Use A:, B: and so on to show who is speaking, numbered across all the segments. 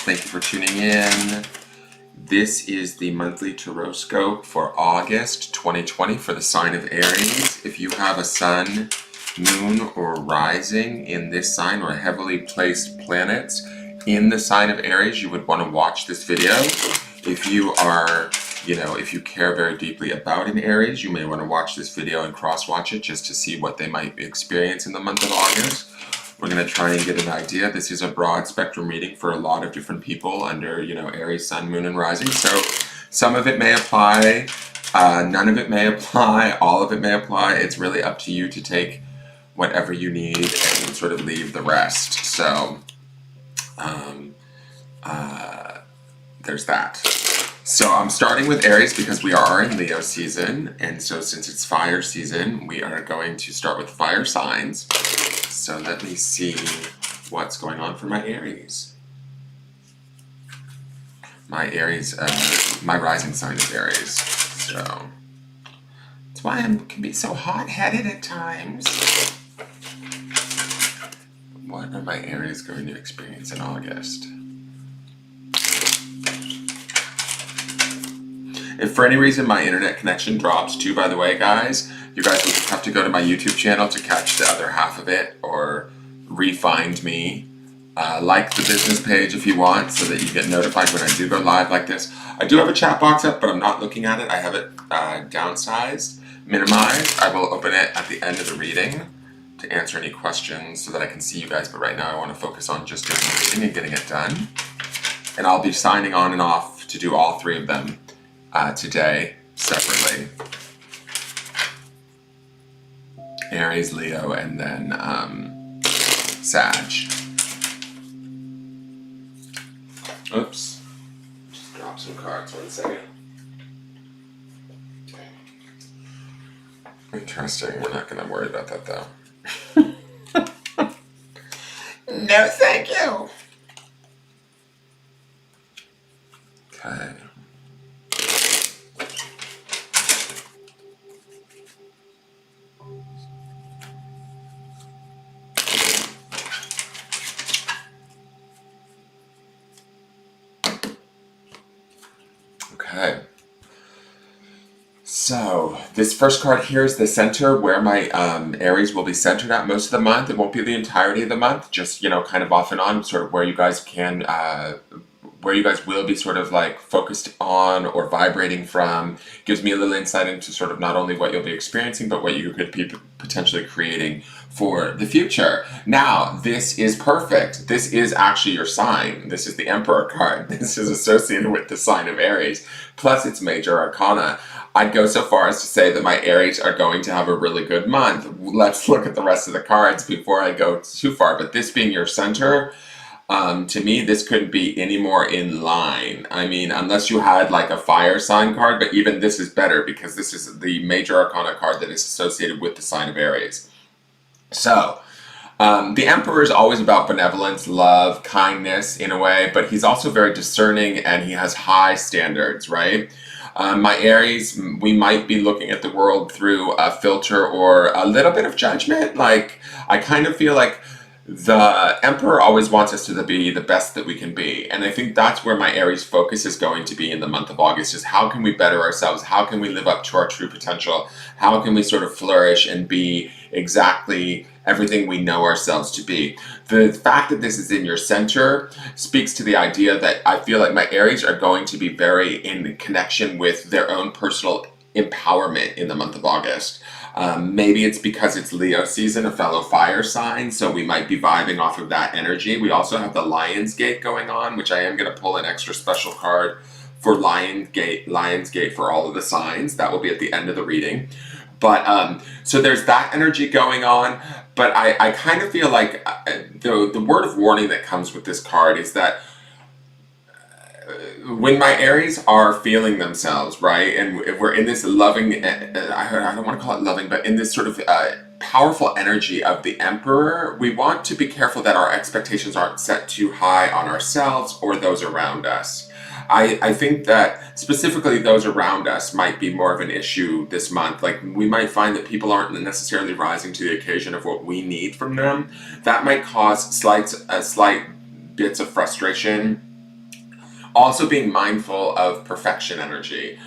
A: Thank you for tuning in. This is the monthly Tarotscope for August 2020 for the sign of Aries. If you have a sun, moon, or rising in this sign, or heavily placed planets in the sign of Aries, you would want to watch this video. If you are, if you care very deeply about an Aries, you may want to watch this video and cross-watch it just to see what they might experience in the month of August. We're going to try and get an idea. This is a broad spectrum reading for a lot of different people under, Aries, Sun, Moon, and Rising. So some of it may apply, none of it may apply, all of it may apply. It's really up to you to take whatever you need and sort of leave the rest. So there's that. So I'm starting with Aries because we are in Leo season. And so since it's fire season, we are going to start with fire signs. So let me see what's going on for my Aries. My Aries, my rising sign is Aries. So that's why I can be so hot-headed at times. What are my Aries going to experience in August? If for any reason my internet connection drops too, by the way, guys, you guys will just have to go to my YouTube channel to catch the other half of it, or re-find me. Like the business page if you want, so that you get notified when I do go live like this. I do have a chat box up, but I'm not looking at it. I have it downsized, minimized. I will open it at the end of the reading to answer any questions so that I can see you guys. But right now I want to focus on just doing the reading and getting it done. And I'll be signing on and off to do all three of them today separately. Aries, Leo, and then Sag. Oops. Just drop some cards, 1 second. Okay. Interesting. We're not going to worry about that though. No, thank you. Okay. Okay, so this first card here is the center, where my Aries will be centered at most of the month. It won't be the entirety of the month, just, kind of off and on, sort of where you guys can, where you guys will be sort of like focused on or vibrating from. Gives me a little insight into sort of not only what you'll be experiencing, but what you could be potentially creating for the future. Now, this is perfect. This is actually your sign. This is the Emperor card. This is associated with the sign of Aries, plus its major arcana. I'd go so far as to say that my Aries are going to have a really good month. Let's look at the rest of the cards before I go too far. But this being your center, to me, this couldn't be any more in line. I mean, unless you had like a fire sign card, but even this is better because this is the major arcana card that is associated with the sign of Aries. So, the Emperor is always about benevolence, love, kindness in a way, but he's also very discerning and he has high standards, right? My Aries, we might be looking at the world through a filter or a little bit of judgment. Like, I kind of feel like the Emperor always wants us to be the best that we can be. And I think that's where my Aries focus is going to be in the month of August, is how can we better ourselves? How can we live up to our true potential? How can we sort of flourish and be exactly everything we know ourselves to be? The fact that this is in your center speaks to the idea that I feel like my Aries are going to be very in connection with their own personal empowerment in the month of August. Maybe it's because it's Leo season, a fellow fire sign, so we might be vibing off of that energy. We also have the Lion's Gate going on, which I am going to pull an extra special card for Lion's Gate for all of the signs. That will be at the end of the reading. But, so there's that energy going on, but I kind of feel like the word of warning that comes with this card is that when my Aries are feeling themselves, right, and we're in this loving, I don't want to call it loving, but in this sort of powerful energy of the Emperor, we want to be careful that our expectations aren't set too high on ourselves or those around us. I think that specifically those around us might be more of an issue this month. Like, we might find that people aren't necessarily rising to the occasion of what we need from them. That might cause slight bits of frustration Also being mindful of perfection energy.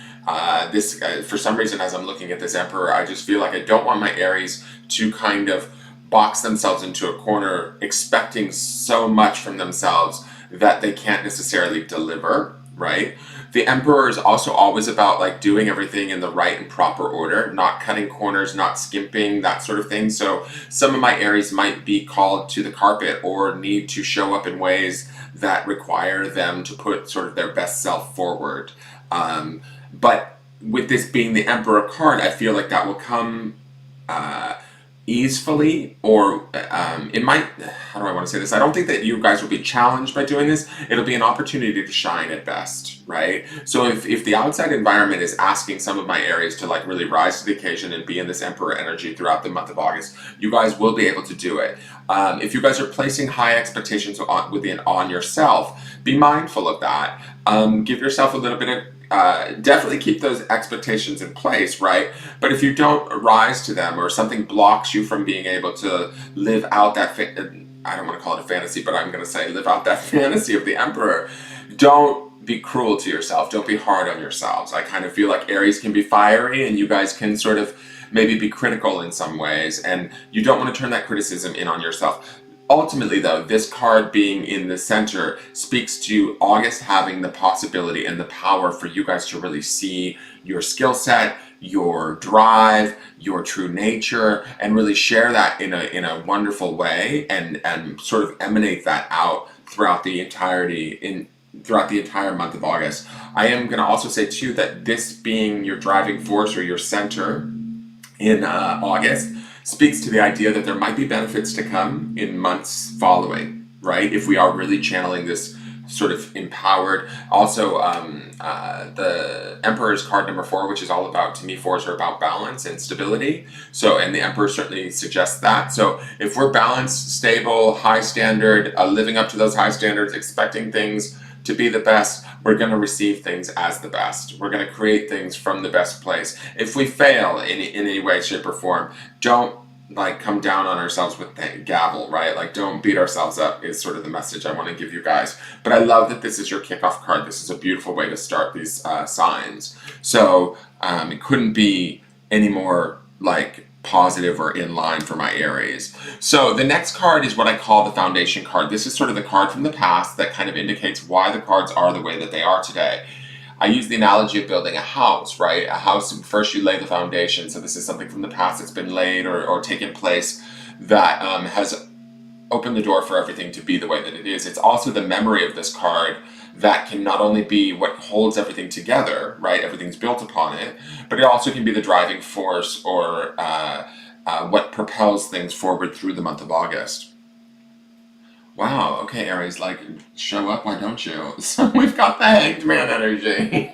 A: This For some reason, as I'm looking at this Emperor, I just feel like I don't want my Aries to kind of box themselves into a corner expecting so much from themselves that they can't necessarily deliver, right? The Emperor is also always about like doing everything in the right and proper order, not cutting corners, not skimping, that sort of thing. So some of my Aries might be called to the carpet or need to show up in ways that require them to put sort of their best self forward. But with this being the Emperor card, I feel like that will come uh, easily, or it might, how do I want to say this? I don't think that you guys will be challenged by doing this. It'll be an opportunity to shine at best, right? So if the outside environment is asking some of my Aries to like really rise to the occasion and be in this Emperor energy throughout the month of August, you guys will be able to do it. If you guys are placing high expectations on yourself, be mindful of that. Give yourself a little bit of definitely keep those expectations in place, right? But if you don't rise to them, or something blocks you from being able to live out that, I don't want to call it a fantasy, but I'm going to say live out that fantasy of the Emperor, don't be cruel to yourself. Don't be hard on yourselves. I kind of feel like Aries can be fiery, and you guys can sort of maybe be critical in some ways, and you don't want to turn that criticism in on yourself. Ultimately, though, this card being in the center speaks to August having the possibility and the power for you guys to really see your skill set, your drive, your true nature, and really share that in a wonderful way, and sort of emanate that out throughout the throughout the entire month of August. I am going to also say too that this being your driving force or your center in August speaks to the idea that there might be benefits to come in months following, right? If we are really channeling this sort of empowered. Also, the Emperor's card number 4, which is all about, to me, 4s are about balance and stability. So, and the Emperor certainly suggests that. So if we're balanced, stable, high standard, living up to those high standards, expecting things to be the best, we're going to receive things as the best. We're going to create things from the best place. If we fail in any way, shape, or form, don't like come down on ourselves with the gavel, right? Like, don't beat ourselves up is sort of the message I want to give you guys. But I love that this is your kickoff card. This is a beautiful way to start these signs. So it couldn't be any more like positive or in line for my Aries. So the next card is what I call the foundation card. This is sort of the card from the past that kind of indicates why the cards are the way that they are today. I use the analogy of building a house, right? A house, first you lay the foundation. So this is something from the past that's been laid or taken place that has opened the door for everything to be the way that it is. It's also the memory of this card that can not only be what holds everything together, right? Everything's built upon it, but it also can be the driving force or what propels things forward through the month of August. Wow, okay, Aries, like, show up, why don't you? So we've got the Hanged Man energy.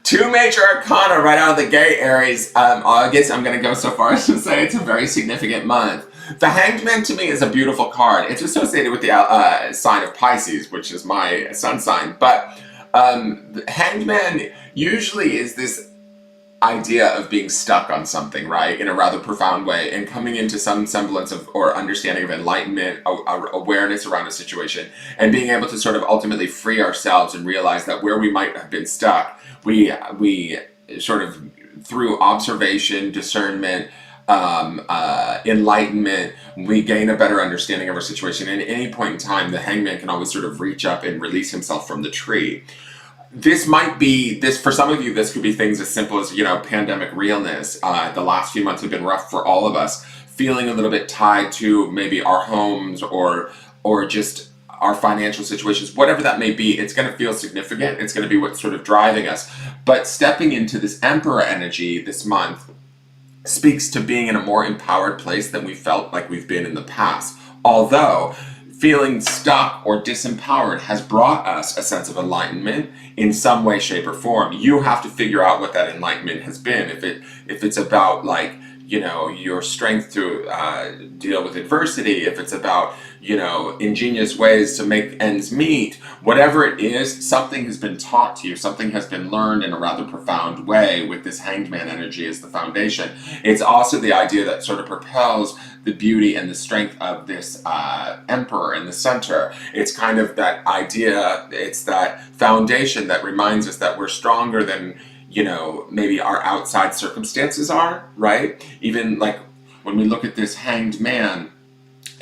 A: Two major arcana right out of the gate, Aries. August, I'm going to go so far as to say it's a very significant month. The Hanged Man to me is a beautiful card. It's associated with the sign of Pisces, which is my sun sign. But the Hanged Man usually is this idea of being stuck on something, right, in a rather profound way, and coming into some semblance of or understanding of enlightenment, awareness around a situation, and being able to sort of ultimately free ourselves and realize that where we might have been stuck, we sort of through observation, discernment, enlightenment, we gain a better understanding of our situation. And at any point in time, the hangman can always sort of reach up and release himself from the tree. This might be, this for some of you, this could be things as simple as, pandemic realness. The last few months have been rough for all of us, feeling a little bit tied to maybe our homes or just our financial situations, whatever that may be. It's going to feel significant. It's going to be what's sort of driving us. But stepping into this Emperor energy this month speaks to being in a more empowered place than we felt like we've been in the past. Although feeling stuck or disempowered has brought us a sense of enlightenment in some way, shape, or form. You have to figure out what that enlightenment has been. If it's about like your strength to deal with adversity, if it's about, ingenious ways to make ends meet, whatever it is, something has been taught to you, something has been learned in a rather profound way with this hanged man energy as the foundation. It's also the idea that sort of propels the beauty and the strength of this emperor in the center. It's kind of that idea, it's that foundation that reminds us that we're stronger than, maybe our outside circumstances are, right? Even like when we look at this hanged man,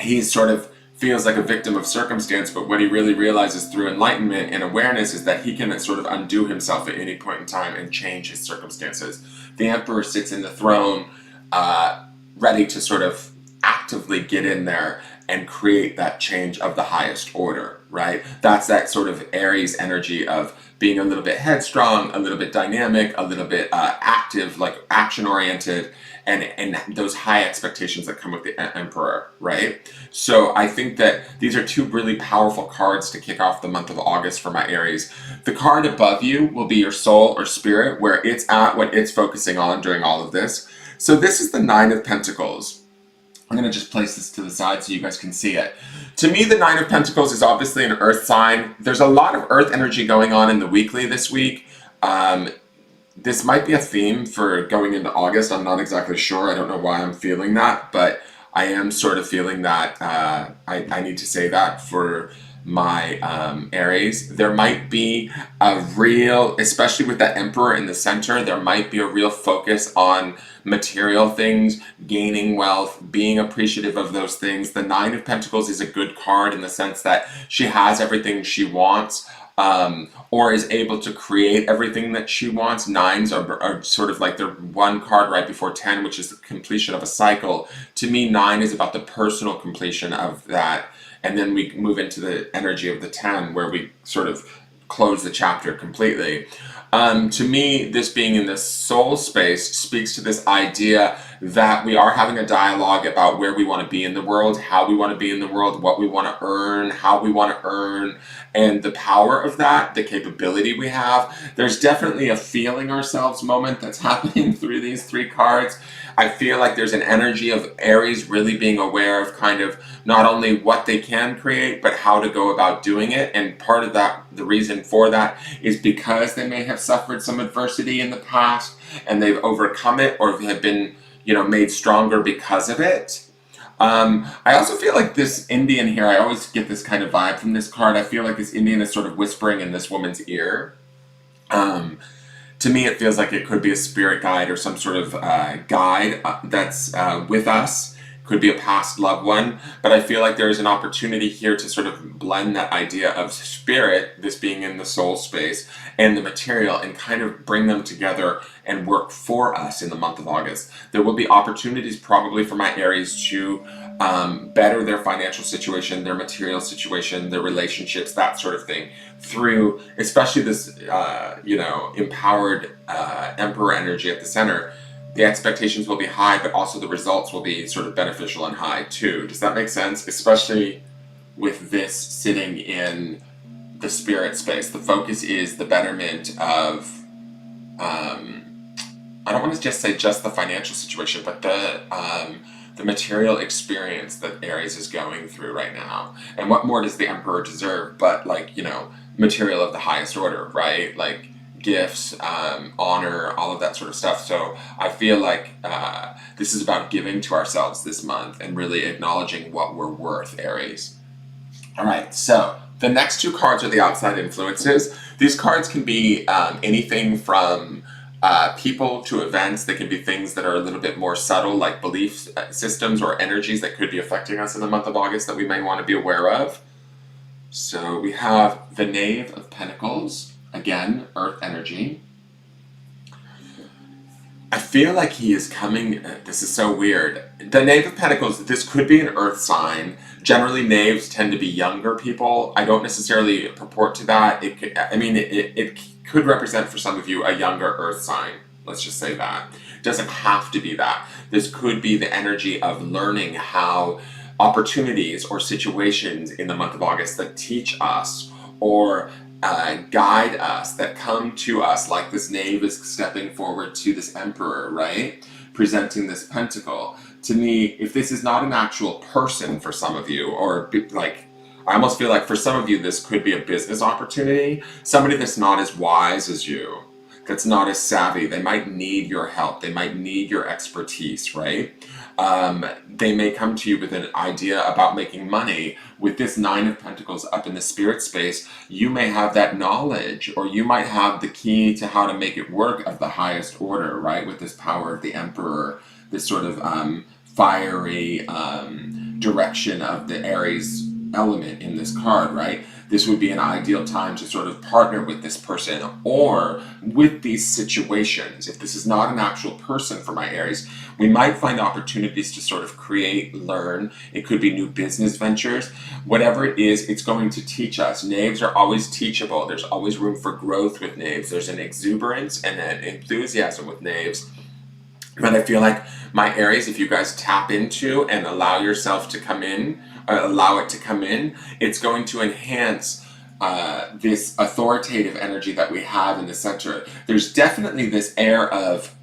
A: he sort of feels like a victim of circumstance, but what he really realizes through enlightenment and awareness is that he can sort of undo himself at any point in time and change his circumstances. The emperor sits in the throne, ready to sort of actively get in there and create that change of the highest order, right? That's that sort of Aries energy of being a little bit headstrong, a little bit dynamic, a little bit active, like action oriented, and those high expectations that come with the emperor, right? So I think that these are two really powerful cards to kick off the month of August for my Aries. The card above you will be your soul or spirit, where it's at, what it's focusing on during all of this. So this is the Nine of Pentacles. I'm going to just place this to the side so you guys can see it. To me, the Nine of Pentacles is obviously an earth sign. There's a lot of earth energy going on in the weekly this week. This might be a theme for going into August. I'm not exactly sure. I don't know why I'm feeling that, but I am sort of feeling that I need to say that for my Aries. There might be a real, especially with that Emperor in the center, there might be a real focus on material things, gaining wealth, being appreciative of those things. The Nine of Pentacles is a good card in the sense that she has everything she wants. Or is able to create everything that she wants. Nines are sort of like the one card right before 10, which is the completion of a cycle. To me, 9 is about the personal completion of that. And then we move into the energy of the 10, where we sort of close the chapter completely. To me, this being in the soul space speaks to this idea that we are having a dialogue about where we want to be in the world, how we want to be in the world, what we want to earn, how we want to earn, and the power of that, the capability we have. There's definitely a feeling ourselves moment that's happening through these three cards. I feel like there's an energy of Aries really being aware of kind of not only what they can create, but how to go about doing it. And part of that, the reason for that, is because they may have suffered some adversity in the past and they've overcome it, or have been, made stronger because of it. I also feel like this Indian here, I always get this kind of vibe from this card. I feel like this Indian is sort of whispering in this woman's ear. To me, it feels like it could be a spirit guide or some sort of guide that's with us. Could be a past loved one, but I feel like there's an opportunity here to sort of blend that idea of spirit, this being in the soul space, and the material, and kind of bring them together and work for us in the month of August. There will be opportunities probably for my Aries to better their financial situation, their material situation, their relationships, that sort of thing, through especially this, empowered Emperor energy at the center. The expectations will be high, but also the results will be sort of beneficial and high too. Does that make sense? Especially with this sitting in the spirit space. The focus is the betterment of, I don't want to just say just the financial situation, but the material experience that Aries is going through right now. And what more does the Emperor deserve but material of the highest order, right? Like gifts, honor, all of that sort of stuff. So I feel like this is about giving to ourselves this month and really acknowledging what we're worth, Aries. All right, so the next two cards are the outside influences. These cards can be anything from people to events. They can be things that are a little bit more subtle, like belief systems or energies that could be affecting us in the month of August that we may want to be aware of. So we have the Knave of Pentacles. Again, earth energy. I feel like he is coming, this is so weird. The Knave of Pentacles, this could be an earth sign. Generally, knaves tend to be younger people. I don't necessarily purport to that. It could represent for some of you a younger earth sign. Let's just say that. It doesn't have to be that. This could be the energy of learning how opportunities or situations in the month of August that teach us or guide us, that come to us, like this knave is stepping forward to this emperor, right? presenting this pentacle. To me, if this is not an actual person for some of you, or like, I almost feel like for some of you, this could be a business opportunity. Somebody that's not as wise as you, that's not as savvy, they might need your help. They might need your expertise, right? They may come to you with an idea about making money. With this Nine of Pentacles up in the spirit space, you may have that knowledge, or you might have the key to how to make it work of the highest order, right? With this power of the Emperor, this sort of fiery direction of the Aries element in this card, right? This would be an ideal time to sort of partner with this person or with these situations. If this is not an actual person for my Aries, we might find opportunities to sort of create, learn. It could be new business ventures. Whatever it is, it's going to teach us. Knaves are always teachable. There's always room for growth with Knaves. There's an exuberance and an enthusiasm with Knaves. But I feel like my Aries, if you guys tap into and allow yourself to come in, allow it to come in, it's going to enhance this authoritative energy that we have in the center. There's definitely this air of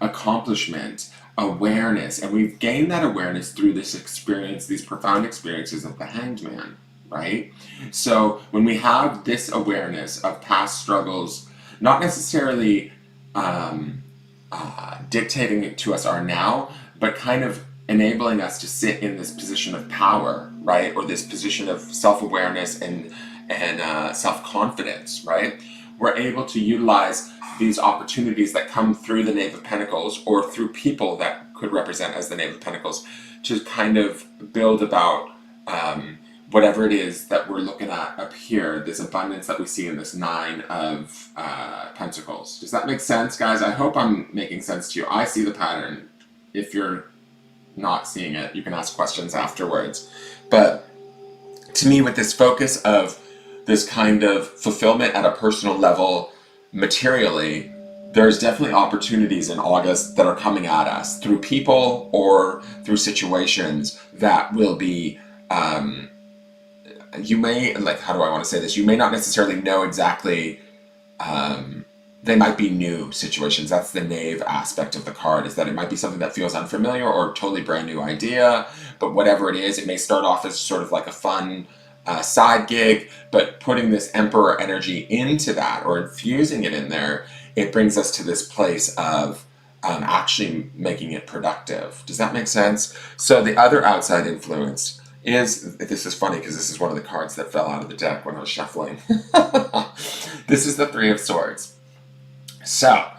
A: accomplishment, awareness, and we've gained that awareness through this experience, these profound experiences of the Hanged Man, right? So when we have this awareness of past struggles, not necessarily dictating it to us our now, but kind of enabling us to sit in this position of power, right? Or this position of self-awareness and self-confidence, right? We're able to utilize these opportunities that come through the Knave of Pentacles or through people that could represent as the Knave of Pentacles to kind of build about whatever it is that we're looking at up here, this abundance that we see in this Nine of Pentacles. Does that make sense, guys? I hope I'm making sense to you. I see the pattern. If you're not seeing it, you can ask questions afterwards. But to me, with this focus of this kind of fulfillment at a personal level materially, there's definitely opportunities in August that are coming at us through people or through situations that will be you may, like, how do I want to say this? You may not necessarily know exactly, they might be new situations. That's the Knave aspect of the card, is that it might be something that feels unfamiliar or a totally brand new idea, but whatever it is, it may start off as sort of like a fun side gig, but putting this Emperor energy into that or infusing it in there, it brings us to this place of actually making it productive. Does that make sense? So the other outside influence is, this is funny because this is one of the cards that fell out of the deck when I was shuffling. This is the Three of Swords. So,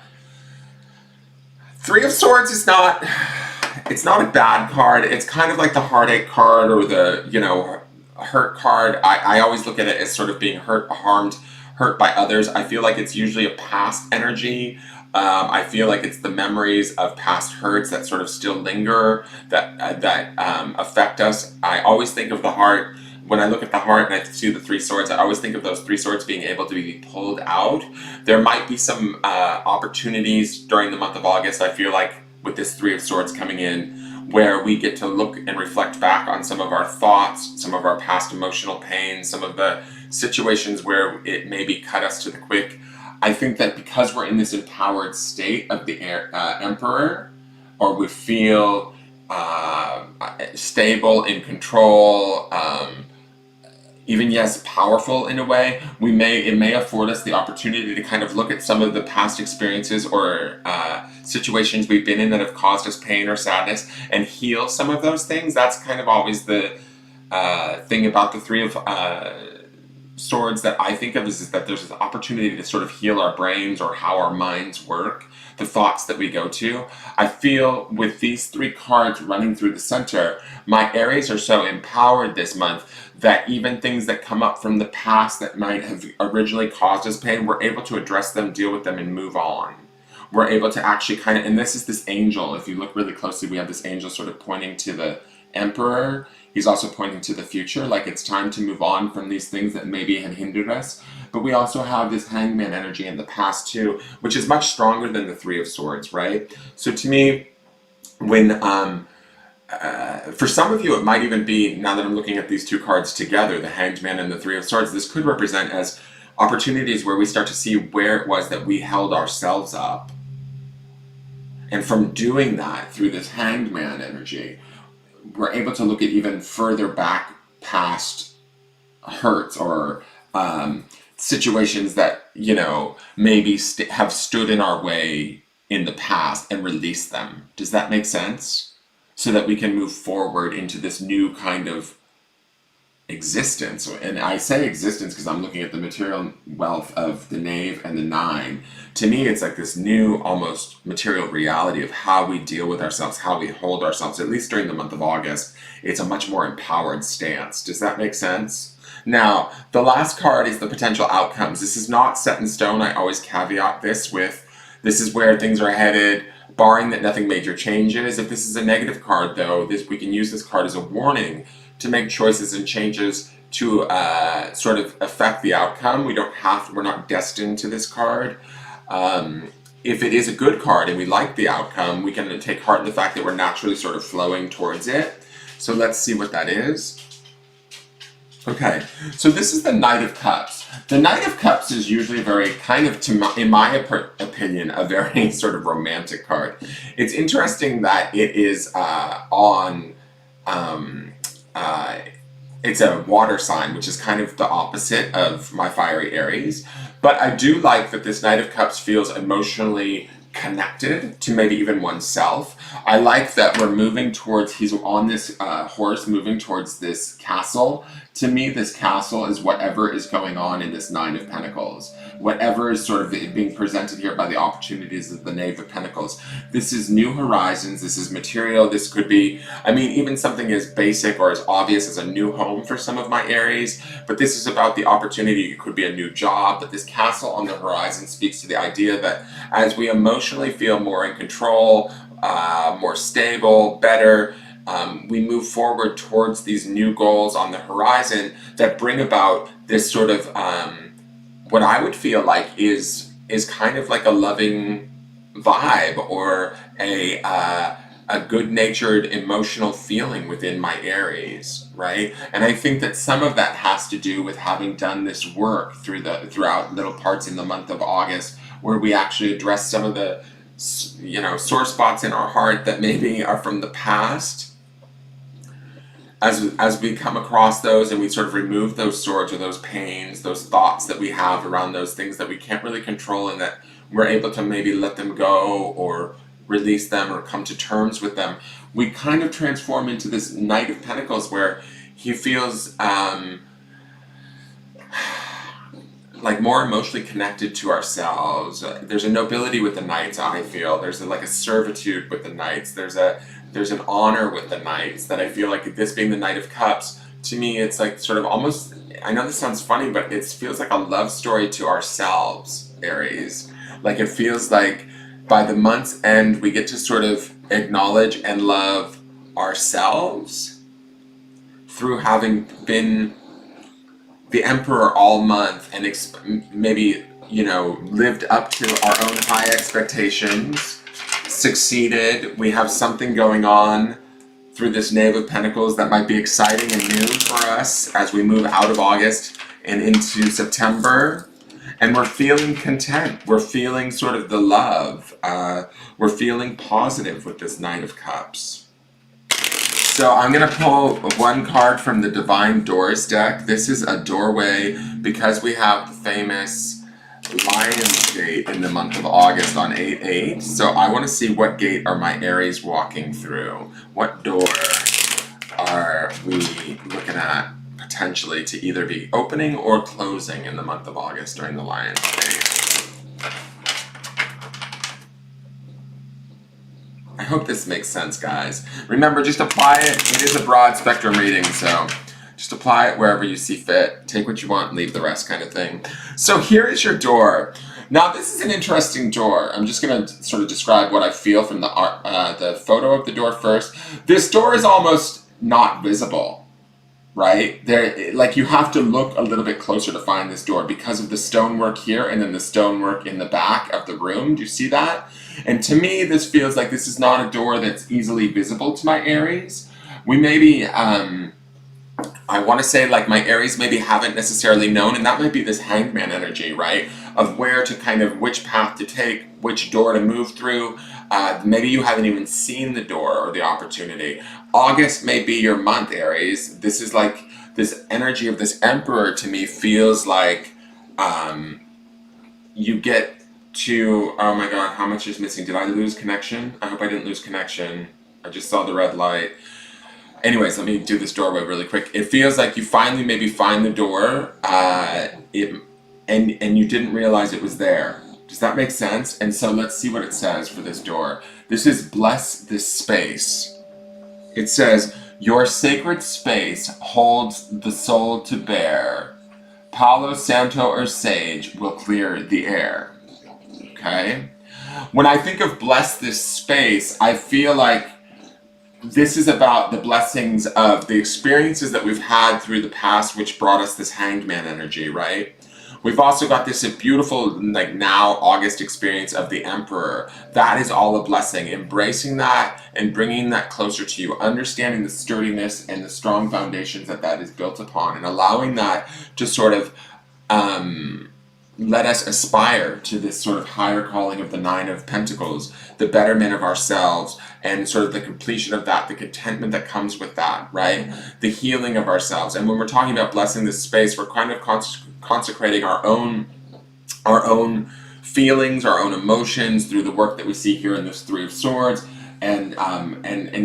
A: Three of Swords is not, it's not a bad card. It's kind of like the heartache card or the, you know, hurt card. I always look at it as sort of being hurt by others. I feel like it's usually a past energy. I feel like it's the memories of past hurts that sort of still linger, that affect us. I always think of the heart. When I look at the heart and I see the Three Swords, I always think of those Three Swords being able to be pulled out. There might be some opportunities during the month of August, I feel like, with this Three of Swords coming in, where we get to look and reflect back on some of our thoughts, some of our past emotional pain, some of the situations where it maybe cut us to the quick. I think that because we're in this empowered state of the Emperor, or we feel stable, in control, even yes, powerful in a way, it may afford us the opportunity to kind of look at some of the past experiences or situations we've been in that have caused us pain or sadness and heal some of those things. That's kind of always the thing about the Three of Swords that I think of, is that there's an opportunity to sort of heal our brains or how our minds work, the thoughts that we go to. I feel with these three cards running through the center, my Aries are so empowered this month that even things that come up from the past that might have originally caused us pain, we're able to address them, deal with them, and move on. We're able to actually kind of, and this is this angel, if you look really closely, we have this angel sort of pointing to the Emperor. He's also pointing to the future, like it's time to move on from these things that maybe had hindered us. But we also have this Hangman energy in the past too, which is much stronger than the Three of Swords, right? So to me, when for some of you, it might even be, now that I'm looking at these two cards together, the Hanged Man and the Three of Swords, this could represent as opportunities where we start to see where it was that we held ourselves up And from doing that through this Hanged Man energy, we're able to look at even further back past hurts or situations that, you know, maybe have stood in our way in the past and release them. Does that make sense? So that we can move forward into this new kind of existence. And I say existence because I'm looking at the material wealth of the knave and the nine. To me, it's like this new, almost material reality of how we deal with ourselves, how we hold ourselves, at least during the month of August. It's a much more empowered stance. Does that make sense? Now, the last card is the potential outcomes. This is not set in stone. I always caveat this with, this is where things are headed, barring that nothing major changes. If this is a negative card, though, we can use this card as a warning to make choices and changes to sort of affect the outcome. We're not destined to this card. If it is a good card and we like the outcome, we can take heart in the fact that we're naturally sort of flowing towards it. So let's see what that is. Okay, so this is the Knight of Cups. The Knight of Cups is usually a very kind of, in my opinion, a very sort of romantic card. It's interesting that it is it's a water sign, which is kind of the opposite of my fiery Aries. But I do like that this Knight of Cups feels emotionally connected to maybe even oneself. I like that we're moving towards, he's on this horse moving towards this castle. To me, this castle is whatever is going on in this Nine of Pentacles. Whatever is sort of being presented here by the opportunities of the Knave of Pentacles. This is new horizons, this is material, this could be, I mean, even something as basic or as obvious as a new home for some of my Aries, but this is about the opportunity. It could be a new job, but this castle on the horizon speaks to the idea that as we emotionally feel more in control, more stable, better, we move forward towards these new goals on the horizon that bring about this sort of what I would feel like is kind of like a loving vibe or a good-natured emotional feeling within my Aries, right? And I think that some of that has to do with having done this work throughout little parts in the month of August, where we actually address some of the, you know, sore spots in our heart that maybe are from the past. As we come across those and we sort of remove those swords or those pains, those thoughts that we have around those things that we can't really control, and that we're able to maybe let them go or release them or come to terms with them, we kind of transform into this Knight of Pentacles where he feels like more emotionally connected to ourselves. There's a nobility with the Knights, I feel. There's like a servitude with the Knights. There's an honor with the Knights that I feel like, this being the Knight of Cups, to me it's like sort of almost, I know this sounds funny, but it feels like a love story to ourselves, Aries. Like it feels like by the month's end we get to sort of acknowledge and love ourselves through having been the emperor all month and maybe, you know, lived up to our own high expectations, succeeded. We have something going on through this Knave of Pentacles that might be exciting and new for us as we move out of August and into September. And we're feeling content. We're feeling sort of the love. We're feeling positive with this Knight of Cups. So I'm going to pull one card from the Divine Doors deck. This is a doorway because we have the famous Lion's Gate in the month of August on 8/8. So I want to see what gate are my Aries walking through. What door are we looking at potentially to either be opening or closing in the month of August during the Lion's Gate? I hope this makes sense, guys. Remember, just apply it. It is a broad spectrum reading, so just apply it wherever you see fit. Take what you want and leave the rest, kind of thing. So here is your door. Now, this is an interesting door. I'm just going to sort of describe what I feel from the photo of the door first. This door is almost not visible, right? Like you have to look a little bit closer to find this door because of the stonework here and then the stonework in the back of the room. Do you see that? And to me, this feels like this is not a door that's easily visible to my Aries. We maybe I want to say like my Aries maybe haven't necessarily known, and that might be this hangman energy, right? Of where to kind of, which path to take, which door to move through. Maybe you haven't even seen the door or the opportunity. August may be your month, Aries. This is like, this energy of this emperor to me feels like you get to, oh my god, how much is missing? Did I lose connection? I hope I didn't lose connection. I just saw the red light. Anyways, let me do this doorway really quick. It feels like you finally maybe find the door, and you didn't realize it was there. Does that make sense? And so let's see what it says for this door. This is bless this space. It says, your sacred space holds the soul to bear. Palo Santo or sage will clear the air. Okay? When I think of bless this space, I feel like this is about the blessings of the experiences that we've had through the past, which brought us this hangman energy, right? We've also got this beautiful, like now, August experience of the Emperor. That is all a blessing. Embracing that and bringing that closer to you, understanding the sturdiness and the strong foundations that that is built upon, and allowing that to sort of let us aspire to this sort of higher calling of the Nine of Pentacles, the betterment of ourselves, and sort of the completion of that, the contentment that comes with that, right? The healing of ourselves. And when we're talking about blessing this space, we're kind of consecrating our own feelings, our own emotions through the work that we see here in this Three of Swords, and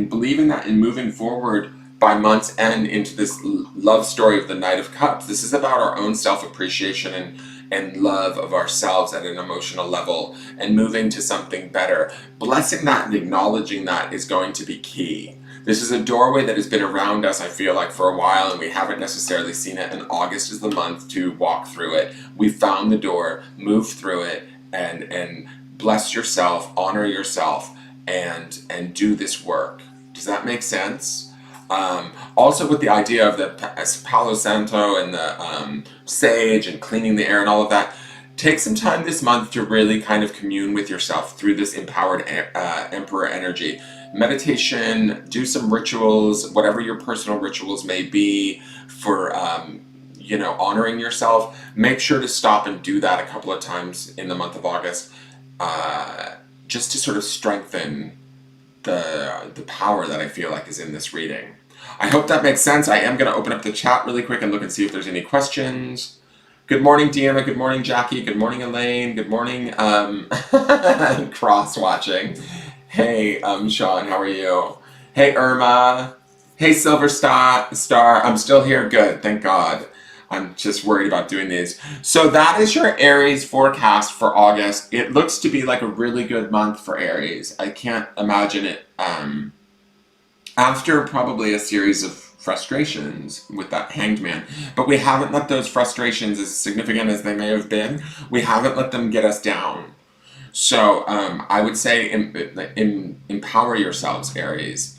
A: believing that in moving forward by month's end into this love story of the Knight of Cups. This is about our own self-appreciation and love of ourselves at an emotional level, and moving to something better. Blessing that and acknowledging that is going to be key. This is a doorway that has been around us, I feel like, for a while, and we haven't necessarily seen it, and August is the month to walk through it. We found the door, move through it, and bless yourself, honor yourself, and do this work. Does that make sense? Also with the idea of the Palo Santo and the sage and cleaning the air and all of that, take some time this month to really kind of commune with yourself through this empowered Emperor energy. Meditation, do some rituals, whatever your personal rituals may be for honoring yourself. Make sure to stop and do that a couple of times in the month of August, just to sort of strengthen the power that I feel like is in this reading. I hope that makes sense. I am going to open up the chat really quick and look and see if there's any questions. Good morning, Deanna. Good morning, Jackie. Good morning, Elaine. Good morning, cross-watching. Hey, Sean, how are you? Hey, Irma. Hey, Silver Star. I'm still here. Good, thank God. I'm just worried about doing these. So that is your Aries forecast for August. It looks to be like a really good month for Aries. I can't imagine it after probably a series of frustrations with that Hanged Man. But we haven't let those frustrations, as significant as they may have been, we haven't let them get us down. So I would say empower yourselves, Aries.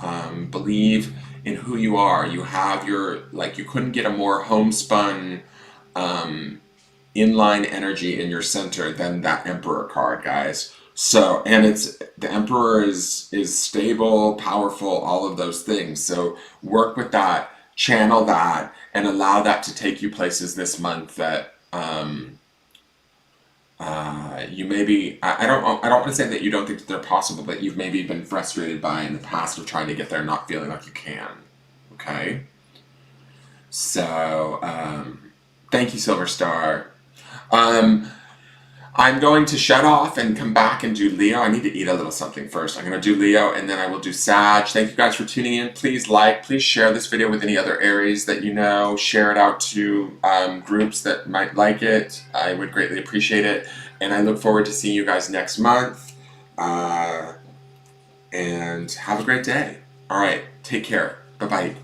A: Believe in who you are. You have your, you couldn't get a more homespun inline energy in your center than that Emperor card, guys. So, and the Emperor is stable, powerful, all of those things. So work with that, channel that, and allow that to take you places this month that you maybe, I don't want to say that you don't think that they're possible, but you've maybe been frustrated by in the past of trying to get there and not feeling like you can. Okay? So, thank you, Silver Star. I'm going to shut off and come back and do Leo. I need to eat a little something first. I'm going to do Leo, and then I will do Sag. Thank you guys for tuning in. Please please share this video with any other Aries that you know. Share it out to groups that might like it. I would greatly appreciate it. And I look forward to seeing you guys next month. And have a great day. All right. Take care. Bye-bye.